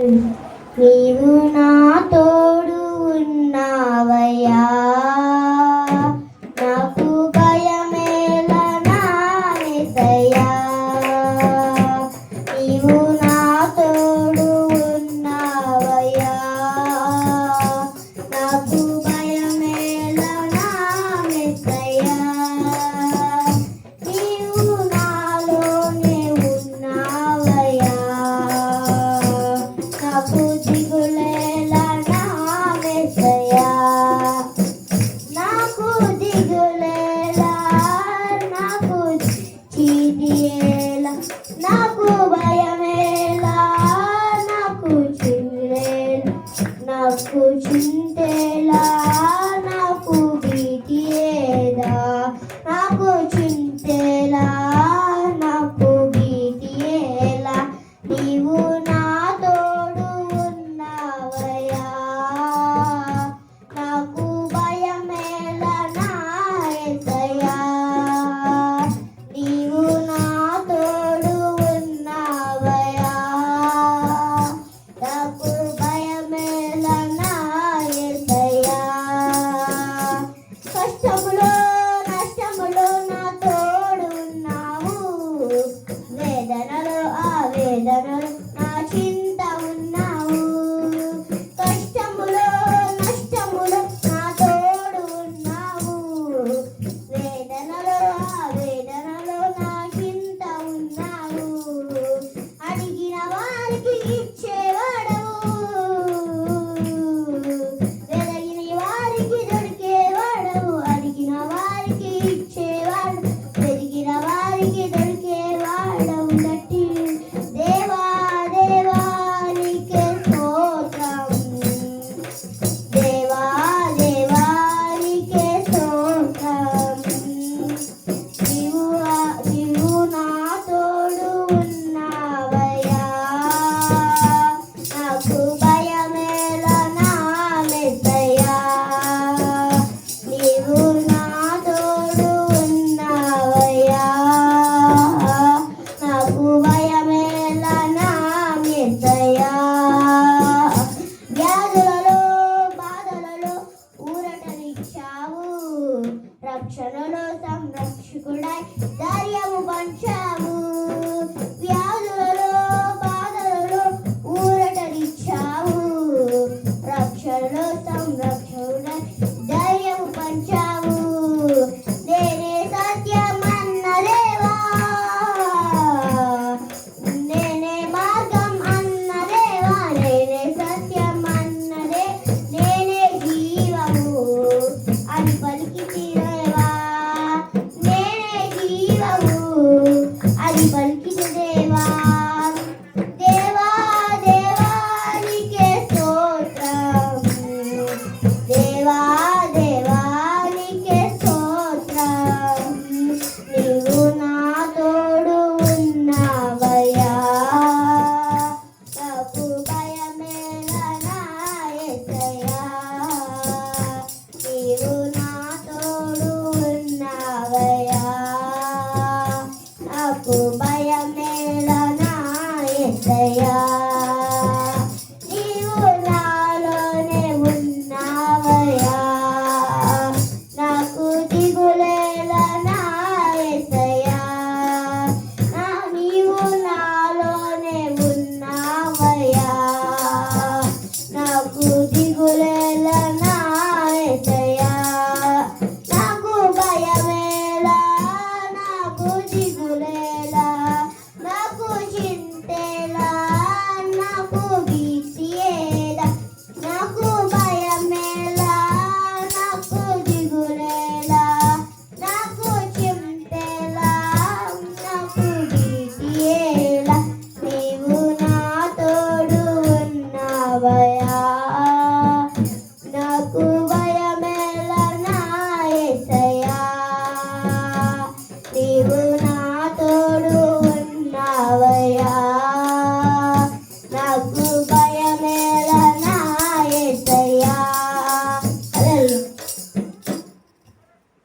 నీవు నా తోడు ఉన్నావయ్యా, నాకు భయమేలా నా యేసయ్యా. నీవు నా తోడు ఉన్నావయ్యా, నాకు భయమేలా నా యేసయ్యా. నీవు నాలోనే ఉన్నావయ్యా, నాకు దిగులేలా నా యేసయ్యా. నాకు దిగులేలా, నాకు చీదియేలా, నాకు భయమేలా, నాకు చిగురేలా, నాకు చింతేలా, నాకు భీతియేదా, నాకు చింతేలా, నాకు భీతియేలా. నీవు నా తోడు ఉన్నావయ్యా, నాకు భయమేలా నా యేసయ్యా. నీవు నా తోడు ఉన్నావయ్యా, నాకు భయమేలా నా యేసయ్యా. కష్టములో నష్టములో నా తోడు ఉన్నావు, వేదనలో ఆ వేదనలో నా చింత ఉన్నావు. కష్టములో నష్టములో నా తోడు ఉన్నావు, వేదనలో ఆ వేదనలో నా చింత ఉన్నావు. అడిగిన వారికి ఇచ్చేవాడవు, వెదగిన వారికి దొరికేవాడవు. అడిగిన వారికి ఇచ్చేవాడు, వెదిగిన వారికి దొరికేవాడవు. గట్టి దేవా దేవా నీకే స్తోత్రం, దేవా దేవా నీకే స్తోత్రం. నీవు నా తోడు ఉన్నావయ్యా,